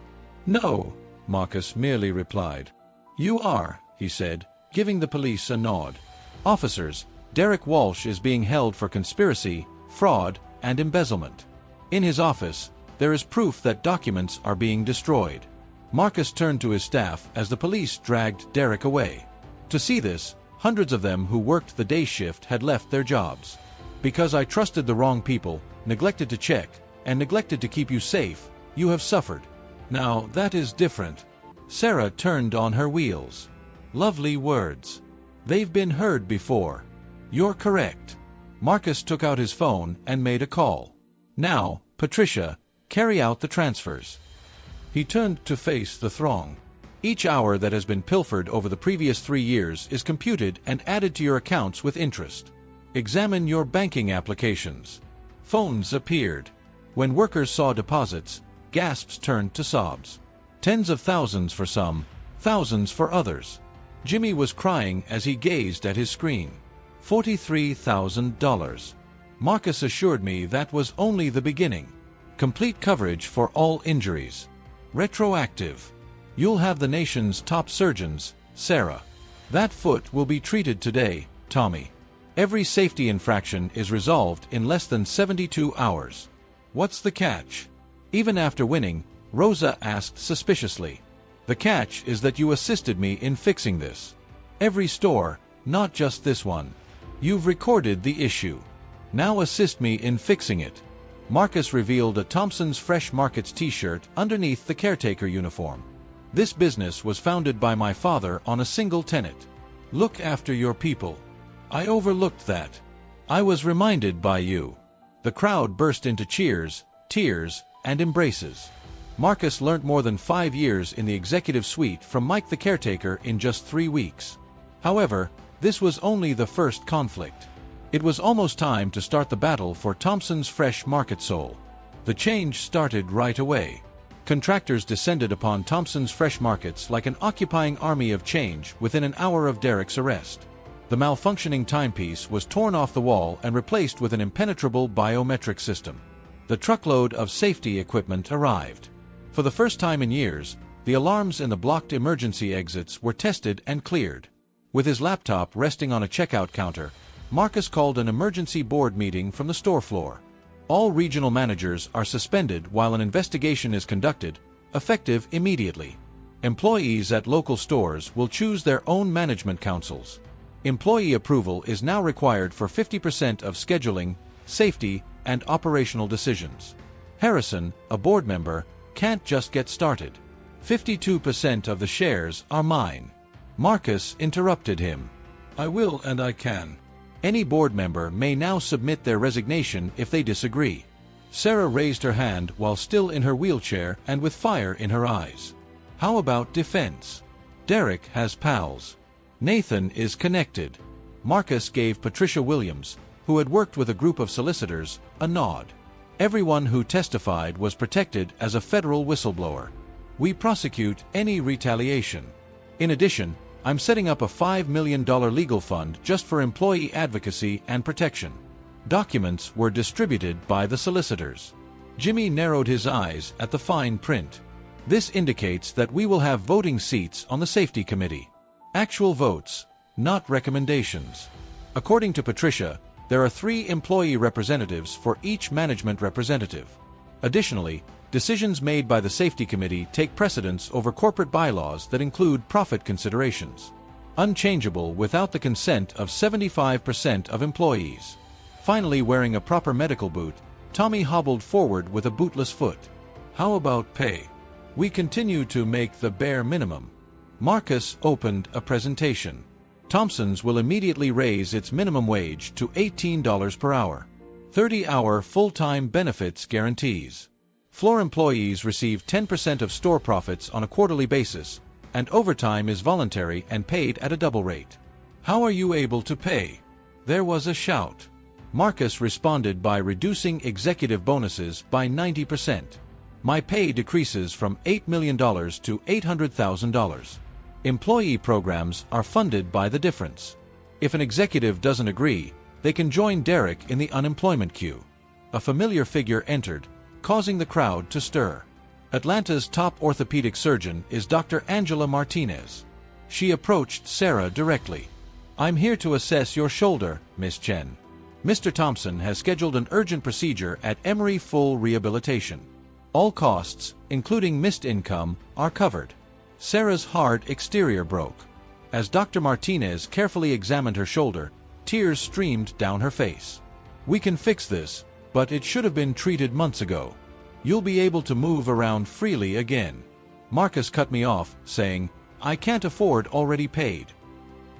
"No," Marcus merely replied. "You are," he said, giving the police a nod. "Officers, Derek Walsh is being held for conspiracy, fraud, and embezzlement. In his office, there is proof that documents are being destroyed." Marcus turned to his staff as the police dragged Derek away. To see this, hundreds of them who worked the day shift had left their jobs. "Because I trusted the wrong people, neglected to check, and neglected to keep you safe, you have suffered. Now that is different." Sarah turned on her wheels. "Lovely words. They've been heard before. You're correct." Marcus took out his phone and made a call. "Now, Patricia, carry out the transfers." He turned to face the throng. "Each hour that has been pilfered over the previous 3 years is computed and added to your accounts with interest. Examine your banking applications." Phones appeared. When workers saw deposits, gasps turned to sobs. Tens of thousands for some, thousands for others. Jimmy was crying as he gazed at his screen. $43,000. Marcus assured me that was only the beginning. Complete coverage for all injuries. Retroactive. You'll have the nation's top surgeons, Sarah. That foot will be treated today, Tommy. Every safety infraction is resolved in less than 72 hours. What's the catch? Even after winning, Rosa asked suspiciously. The catch is that you assisted me in fixing this. Every store, not just this one. You've recorded the issue. Now assist me in fixing it. Marcus revealed a Thompson's Fresh Markets t-shirt underneath the caretaker uniform. This business was founded by my father on a single tenet. Look after your people. I overlooked that. I was reminded by you. The crowd burst into cheers, tears, and embraces. Marcus learned more than 5 years in the executive suite from Mike the caretaker in just 3 weeks. However, this was only the first conflict. It was almost time to start the battle for Thompson's Fresh Market soul. The change started right away. Contractors descended upon Thompson's Fresh Markets like an occupying army of change within an hour of Derek's arrest. The malfunctioning timepiece was torn off the wall and replaced with an impenetrable biometric system. The truckload of safety equipment arrived. For the first time in years, the alarms in the blocked emergency exits were tested and cleared. With his laptop resting on a checkout counter, Marcus called an emergency board meeting from the store floor. All regional managers are suspended while an investigation is conducted, effective immediately. Employees at local stores will choose their own management councils. Employee approval is now required for 50% of scheduling, safety, and operational decisions. Harrison, a board member, can't just get started. 52% of the shares are mine. Marcus interrupted him. I will and I can. Any board member may now submit their resignation if they disagree. Sarah raised her hand while still in her wheelchair and with fire in her eyes. How about defense? Derek has pals. Nathan is connected. Marcus gave Patricia Williams, who had worked with a group of solicitors, a nod. Everyone who testified was protected as a federal whistleblower. We prosecute any retaliation. In addition, I'm setting up a $5 million legal fund just for employee advocacy and protection. Documents were distributed by the solicitors. Jimmy narrowed his eyes at the fine print. This indicates that we will have voting seats on the safety committee. Actual votes, not recommendations. According to Patricia, there are 3 employee representatives for each management representative. Additionally, decisions made by the safety committee take precedence over corporate bylaws that include profit considerations. Unchangeable without the consent of 75% of employees. Finally, wearing a proper medical boot, Tommy hobbled forward with a bootless foot. How about pay? We continue to make the bare minimum. Marcus opened a presentation. Thompson's will immediately raise its minimum wage to $18 per hour. 30-hour full-time benefits guarantees. Floor employees receive 10% of store profits on a quarterly basis, and overtime is voluntary and paid at a double rate. How are you able to pay? There was a shout. Marcus responded by reducing executive bonuses by 90%. My pay decreases from $8 million to $800,000. Employee programs are funded by the difference. If an executive doesn't agree, they can join Derek in the unemployment queue. A familiar figure entered, causing the crowd to stir. Atlanta's top orthopedic surgeon is Dr. Angela Martinez. She approached Sarah directly. I'm here to assess your shoulder, Miss Chen. Mr. Thompson has scheduled an urgent procedure at Emory Full Rehabilitation. All costs, including missed income, are covered. Sarah's hard exterior broke. As Dr. Martinez carefully examined her shoulder, tears streamed down her face. We can fix this, but it should have been treated months ago. You'll be able to move around freely again. Marcus cut me off, saying, I can't afford already paid.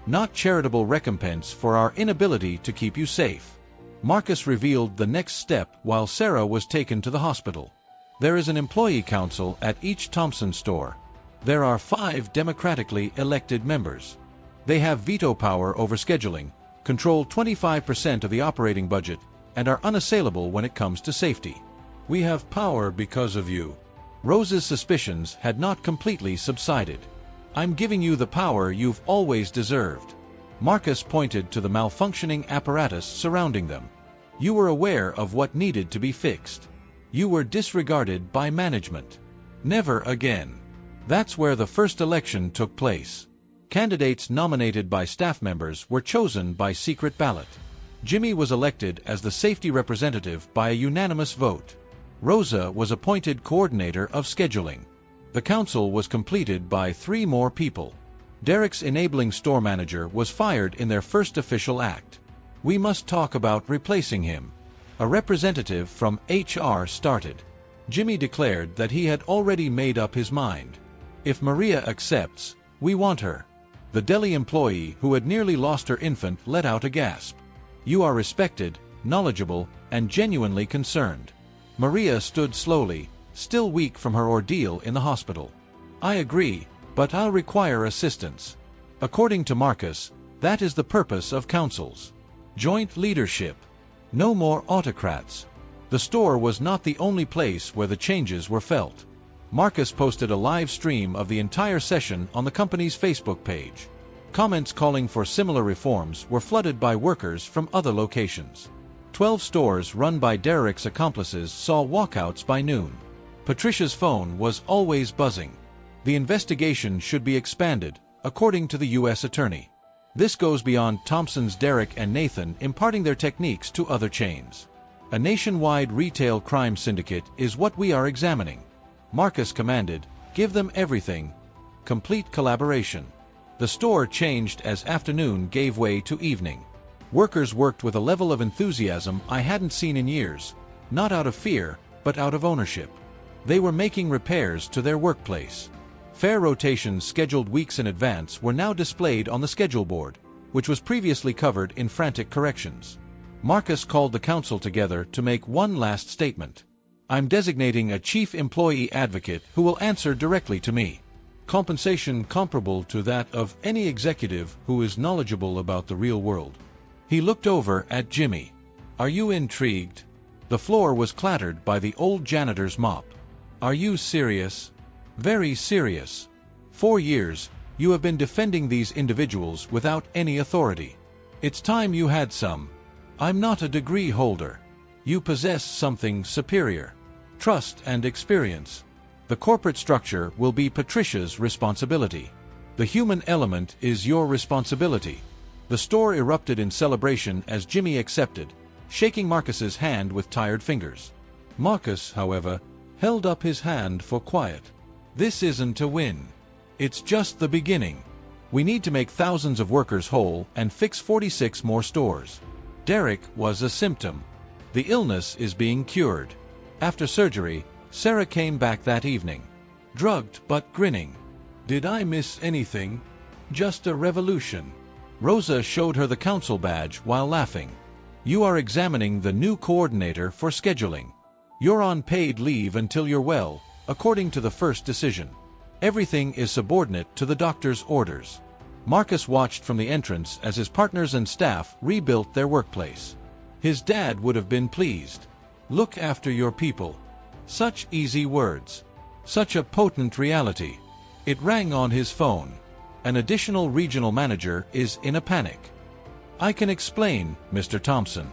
Not charitable recompense for our inability to keep you safe. Marcus revealed the next step while Sarah was taken to the hospital. There is an employee council at each Thompson store. There are 5 democratically elected members. They have veto power over scheduling, control 25% of the operating budget, and are unassailable when it comes to safety. We have power because of you. Rose's suspicions had not completely subsided. I'm giving you the power you've always deserved. Marcus pointed to the malfunctioning apparatus surrounding them. You were aware of what needed to be fixed. You were disregarded by management. Never again. That's where the first election took place. Candidates nominated by staff members were chosen by secret ballot. Jimmy was elected as the safety representative by a unanimous vote. Rosa was appointed coordinator of scheduling. The council was completed by 3 more people. Derek's enabling store manager was fired in their first official act. We must talk about replacing him. A representative from HR started. Jimmy declared that he had already made up his mind. If Maria accepts, we want her. The deli employee who had nearly lost her infant let out a gasp. You are respected, knowledgeable, and genuinely concerned. Maria stood slowly, still weak from her ordeal in the hospital. I agree, but I'll require assistance. According to Marcus, that is the purpose of councils. Joint leadership. No more autocrats. The store was not the only place where the changes were felt. Marcus posted a live stream of the entire session on the company's Facebook page. Comments calling for similar reforms were flooded by workers from other locations. 12 stores run by Derek's accomplices saw walkouts by noon. Patricia's phone was always buzzing. The investigation should be expanded, according to the U.S. Attorney. This goes beyond Thompson's Derek and Nathan imparting their techniques to other chains. A nationwide retail crime syndicate is what we are examining. Marcus commanded, "Give them everything." Complete collaboration. The store changed as afternoon gave way to evening. Workers worked with a level of enthusiasm I hadn't seen in years, not out of fear, but out of ownership. They were making repairs to their workplace. Fair rotations scheduled weeks in advance were now displayed on the schedule board, which was previously covered in frantic corrections. Marcus called the council together to make one last statement. "I'm designating a chief employee advocate who will answer directly to me. Compensation comparable to that of any executive who is knowledgeable about the real world." He looked over at Jimmy. "Are you intrigued?" The floor was clattered by the old janitor's mop. "Are you serious?" "Very serious. 4 years, you have been defending these individuals without any authority. It's time you had some. I'm not a degree holder. You possess something superior. Trust and experience. The corporate structure will be Patricia's responsibility. The human element is your responsibility." The store erupted in celebration as Jimmy accepted, shaking Marcus's hand with tired fingers. Marcus, however, held up his hand for quiet. "This isn't a win. It's just the beginning. We need to make thousands of workers whole and fix 46 more stores. Derek was a symptom. The illness is being cured." After surgery, Sarah came back that evening. Drugged but grinning. "Did I miss anything? Just a revolution." Rosa showed her the council badge while laughing. "You are examining the new coordinator for scheduling. You're on paid leave until you're well, according to the first decision. Everything is subordinate to the doctor's orders." Marcus watched from the entrance as his partners and staff rebuilt their workplace. His dad would have been pleased. "Look after your people." Such easy words. Such a potent reality. It rang on his phone. An additional regional manager is in a panic. "I can explain, Mr. Thompson,"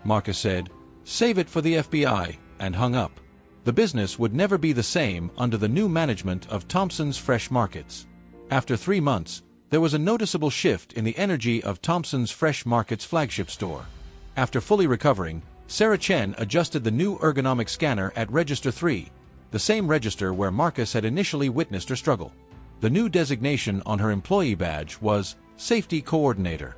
Marcus said. "Save it for the FBI," and hung up. The business would never be the same under the new management of Thompson's Fresh Markets. After 3 months, there was a noticeable shift in the energy of Thompson's Fresh Markets flagship store. After fully recovering, Sarah Chen adjusted the new ergonomic scanner at Register 3, the same register where Marcus had initially witnessed her struggle. The new designation on her employee badge was Safety Coordinator.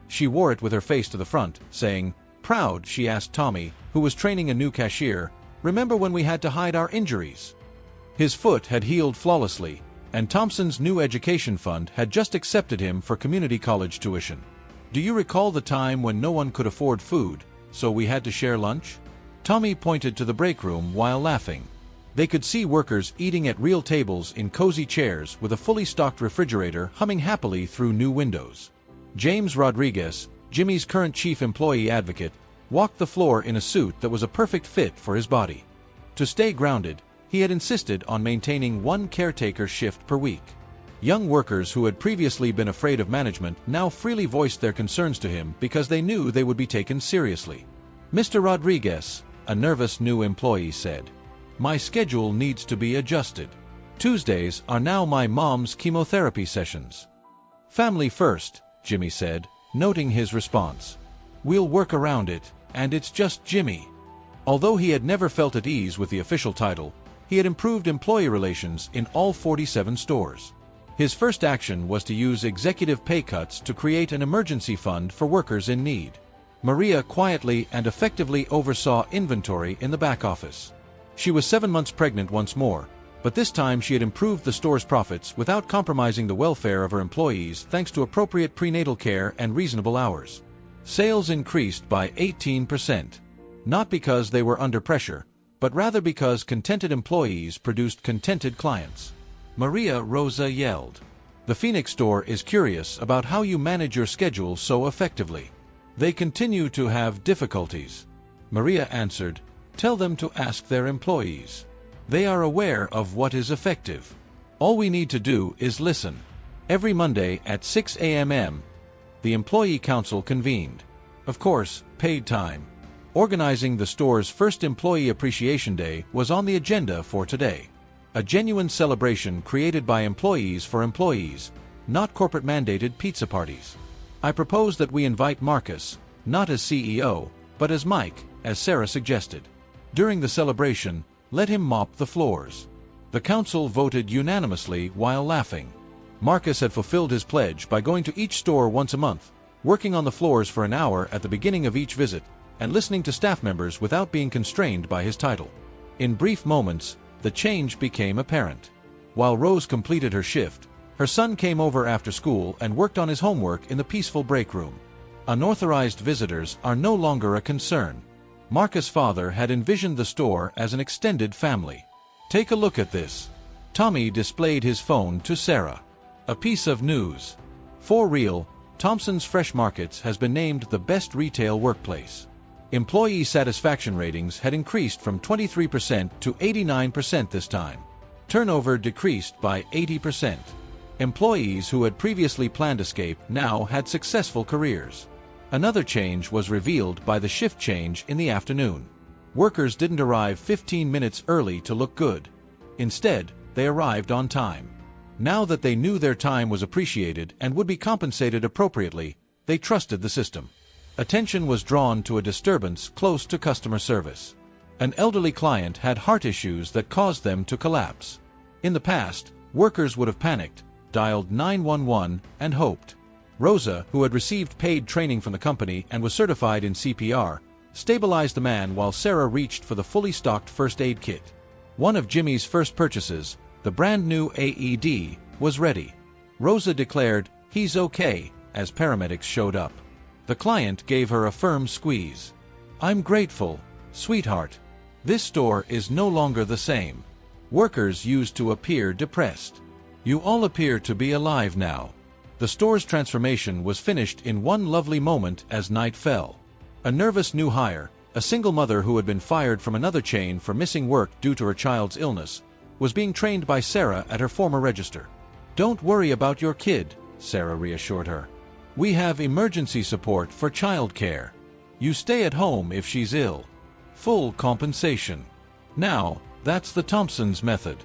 She wore it with her face to the front, saying, "Proud," she asked Tommy, who was training a new cashier, "Remember when we had to hide our injuries?" His foot had healed flawlessly, and Thompson's new education fund had just accepted him for community college tuition. "Do you recall the time when no one could afford food, so we had to share lunch?" Tommy pointed to the break room while laughing. They could see workers eating at real tables in cozy chairs with a fully stocked refrigerator humming happily through new windows. James Rodriguez, Jimmy's current chief employee advocate, walked the floor in a suit that was a perfect fit for his body. To stay grounded, he had insisted on maintaining 1 caretaker shift per week. Young workers who had previously been afraid of management now freely voiced their concerns to him because they knew they would be taken seriously. "Mr. Rodriguez," a nervous new employee said, "my schedule needs to be adjusted. Tuesdays are now my mom's chemotherapy sessions." "Family first," Jimmy said, noting his response. "We'll work around it, and it's just Jimmy." Although he had never felt at ease with the official title, he had improved employee relations in all 47 stores. His first action was to use executive pay cuts to create an emergency fund for workers in need. Maria quietly and effectively oversaw inventory in the back office. She was 7 months pregnant once more, but this time she had improved the store's profits without compromising the welfare of her employees thanks to appropriate prenatal care and reasonable hours. Sales increased by 18%, not because they were under pressure, but rather because contented employees produced contented clients. Maria Rosa yelled. "The Phoenix store is curious about how you manage your schedule so effectively. They continue to have difficulties." Maria answered, "Tell them to ask their employees. They are aware of what is effective. All we need to do is listen. Every Monday at 6 a.m., the Employee Council convened. Of course, paid time. Organizing the store's first Employee Appreciation Day was on the agenda for today. A genuine celebration created by employees for employees, not corporate-mandated pizza parties. I propose that we invite Marcus, not as CEO, but as Mike, as Sarah suggested. During the celebration, let him mop the floors. The council voted unanimously while laughing. Marcus had fulfilled his pledge by going to each store once a month, working on the floors for an hour at the beginning of each visit, and listening to staff members without being constrained by his title. In brief moments, the change became apparent. While Rose completed her shift, her son came over after school and worked on his homework in the peaceful break room. Unauthorized visitors are no longer a concern. Marcus' father had envisioned the store as an extended family. Take a look at this. Tommy displayed his phone to Sarah. A piece of news. For real, Thompson's Fresh Markets has been named the best retail workplace. Employee satisfaction ratings had increased from 23% to 89% this time. Turnover decreased by 80%. Employees who had previously planned escape now had successful careers. Another change was revealed by the shift change in the afternoon. Workers didn't arrive 15 minutes early to look good. Instead, they arrived on time. Now that they knew their time was appreciated and would be compensated appropriately, they trusted the system. Attention was drawn to a disturbance close to customer service. An elderly client had heart issues that caused them to collapse. In the past, workers would have panicked, dialed 911, and hoped. Rosa, who had received paid training from the company and was certified in CPR, stabilized the man while Sarah reached for the fully stocked first aid kit. One of Jimmy's first purchases, the brand new AED, was ready. Rosa declared, "He's okay," as paramedics showed up. The client gave her a firm squeeze. "I'm grateful, sweetheart. This store is no longer the same." Workers used to appear depressed. "You all appear to be alive now." The store's transformation was finished in one lovely moment as night fell. A nervous new hire, a single mother who had been fired from another chain for missing work due to her child's illness, was being trained by Sarah at her former register. "Don't worry about your kid," Sarah reassured her. "We have emergency support for childcare. You stay at home if she's ill. Full compensation." Now, that's the Thompsons method.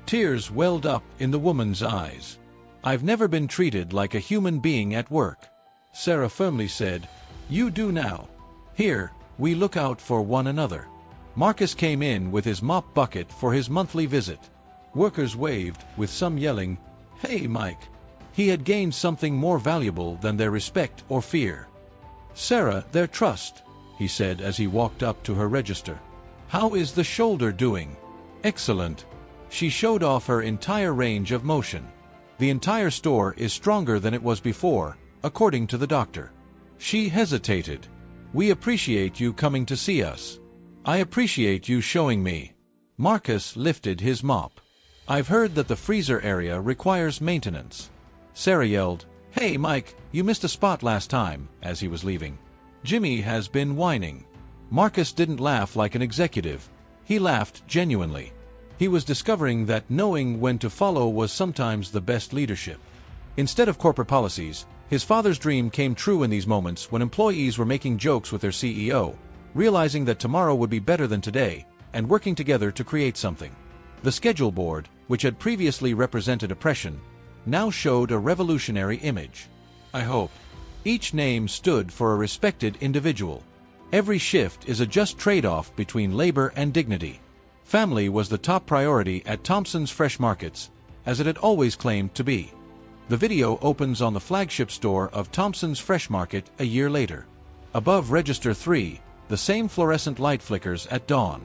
Tears welled up in the woman's eyes. "I've never been treated like a human being at work," Sarah firmly said. "You do now. Here, we look out for one another." Marcus came in with his mop bucket for his monthly visit. Workers waved, with some yelling, "Hey, Mike." He had gained something more valuable than their respect or fear. "Sarah, their trust," he said as he walked up to her register. "How is the shoulder doing?" "Excellent." She showed off her entire range of motion. "The entire store is stronger than it was before, according to the doctor." She hesitated. "We appreciate you coming to see us." "I appreciate you showing me." Marcus lifted his mop. "I've heard that the freezer area requires maintenance." Sarah yelled, "Hey, Mike, you missed a spot last time," as he was leaving. "Jimmy has been whining." Marcus didn't laugh like an executive. He laughed genuinely. He was discovering that knowing when to follow was sometimes the best leadership. Instead of corporate policies, his father's dream came true in these moments when employees were making jokes with their CEO, realizing that tomorrow would be better than today, and working together to create something. The schedule board, which had previously represented oppression, now showed a revolutionary image. "I hope." Each name stood for a respected individual. Every shift is a just trade-off between labor and dignity. Family was the top priority at Thompson's Fresh Markets, as it had always claimed to be. The video opens on the flagship store of Thompson's Fresh Market a year later. Above Register 3, the same fluorescent light flickers at dawn.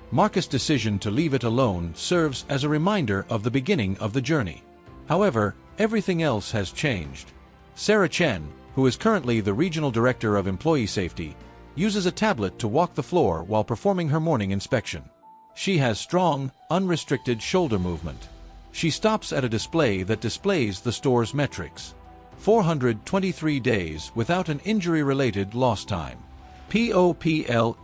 Marcus' decision to leave it alone serves as a reminder of the beginning of the journey. However, everything else has changed. Sarah Chen, who is currently the Regional Director of Employee Safety, uses a tablet to walk the floor while performing her morning inspection. She has strong, unrestricted shoulder movement. She stops at a display that displays the store's metrics. 423 days without an injury-related lost time. POPLEFIRST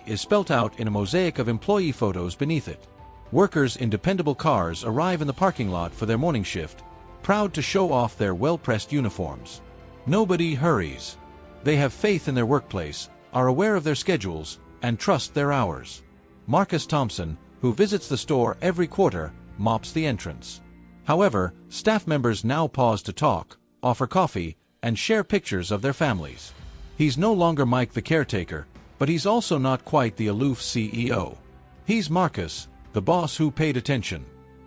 is spelt out in a mosaic of employee photos beneath it. Workers in dependable cars arrive in the parking lot for their morning shift, proud to show off their well-pressed uniforms. Nobody hurries. They have faith in their workplace, are aware of their schedules, and trust their hours. Marcus Thompson, who visits the store every quarter, mops the entrance. However, staff members now pause to talk, offer coffee, and share pictures of their families. He's no longer Mike the caretaker, but he's also not quite the aloof CEO. He's Marcus, the boss who paid attention.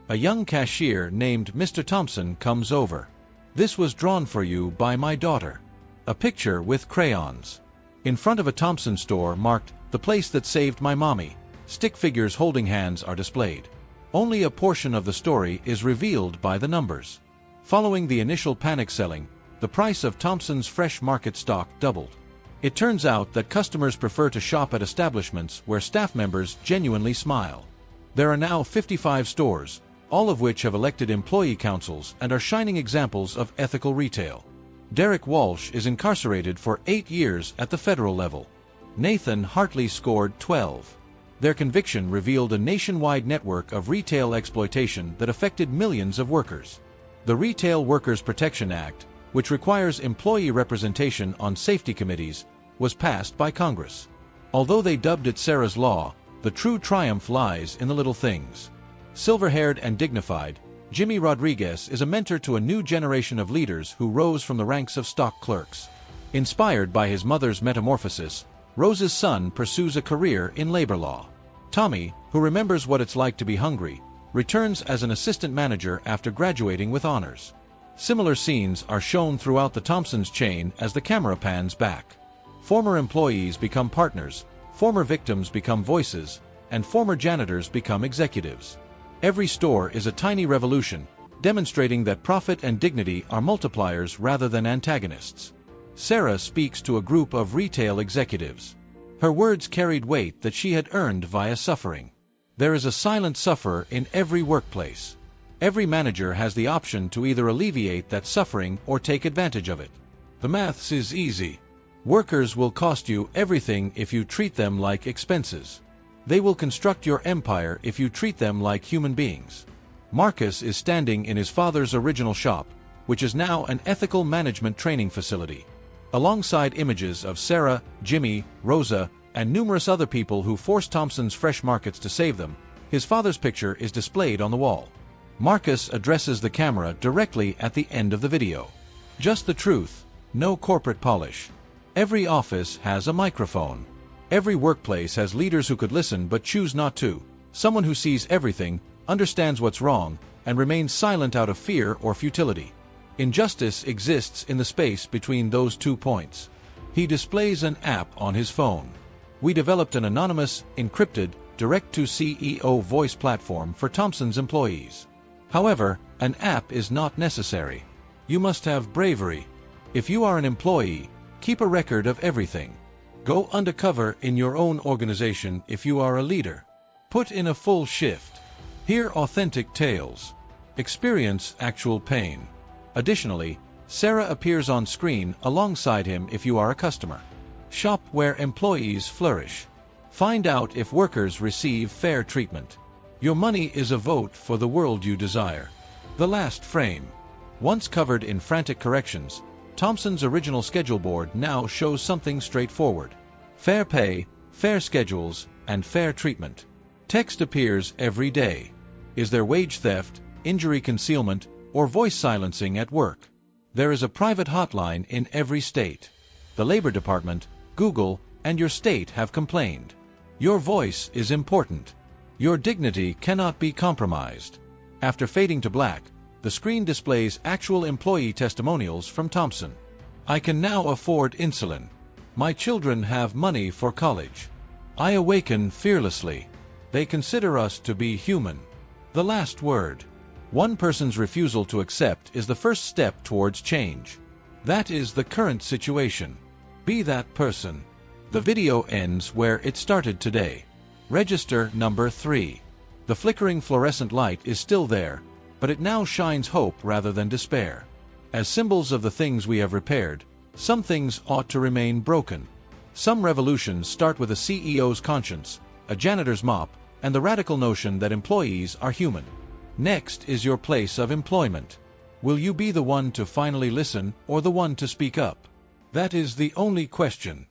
A young cashier named Mr. Thompson comes over. "This was drawn for you by my daughter." A picture with crayons. In front of a Thompson store marked, "The place that saved my mommy," stick figures holding hands are displayed. Only a portion of the story is revealed by the numbers. Following the initial panic selling, the price of Thompson's fresh market stock doubled. It turns out that customers prefer to shop at establishments where staff members genuinely smile. There are now 55 stores, all of which have elected employee councils and are shining examples of ethical retail. Derek Walsh is incarcerated for 8 years at the federal level. Nathan Hartley scored 12. Their conviction revealed a nationwide network of retail exploitation that affected millions of workers. The Retail Workers Protection Act, which requires employee representation on safety committees, was passed by Congress. Although they dubbed it Sarah's Law, the true triumph lies in the little things. Silver-haired and dignified, Jimmy Rodriguez is a mentor to a new generation of leaders who rose from the ranks of stock clerks. Inspired by his mother's metamorphosis, Rose's son pursues a career in labor law. Tommy, who remembers what it's like to be hungry, returns as an assistant manager after graduating with honors. Similar scenes are shown throughout the Thompsons chain as the camera pans back. Former employees become partners, former victims become voices, and former janitors become executives. Every store is a tiny revolution, demonstrating that profit and dignity are multipliers rather than antagonists. Sarah speaks to a group of retail executives. Her words carried weight that she had earned via suffering. There is a silent sufferer in every workplace. Every manager has the option to either alleviate that suffering or take advantage of it. The maths is easy. Workers will cost you everything if you treat them like expenses. They will construct your empire if you treat them like human beings. Marcus is standing in his father's original shop, which is now an ethical management training facility. Alongside images of Sarah, Jimmy, Rosa, and numerous other people who forced Thompson's fresh markets to save them, his father's picture is displayed on the wall. Marcus addresses the camera directly at the end of the video. Just the truth, no corporate polish. Every office has a microphone. Every workplace has leaders who could listen but choose not to. Someone who sees everything, understands what's wrong, and remains silent out of fear or futility. Injustice exists in the space between those 2 points. He displays an app on his phone. We developed an anonymous, encrypted, direct-to-CEO voice platform for Thompson's employees. However, an app is not necessary. You must have bravery. If you are an employee, keep a record of everything. Go undercover in your own organization if you are a leader. Put in a full shift. Hear authentic tales. Experience actual pain. Additionally, Sarah appears on screen alongside him if you are a customer. Shop where employees flourish. Find out if workers receive fair treatment. Your money is a vote for the world you desire. The last frame. Once covered in frantic corrections, Thompson's original schedule board now shows something straightforward. Fair pay, fair schedules, and fair treatment. Text appears every day. Is there wage theft, injury concealment, or voice silencing at work? There is a private hotline in every state. The Labor Department, Google, and your state have complained. Your voice is important. Your dignity cannot be compromised. After fading to black, the screen displays actual employee testimonials from Thompson. I can now afford insulin. My children have money for college. I awaken fearlessly. They consider us to be human. The last word. One person's refusal to accept is the first step towards change. That is the current situation. Be that person. The video ends where it started today. Register number 3. The flickering fluorescent light is still there, but it now shines hope rather than despair. As symbols of the things we have repaired, some things ought to remain broken. Some revolutions start with a CEO's conscience, a janitor's mop, and the radical notion that employees are human. Next is your place of employment. Will you be the one to finally listen or the one to speak up? That is the only question.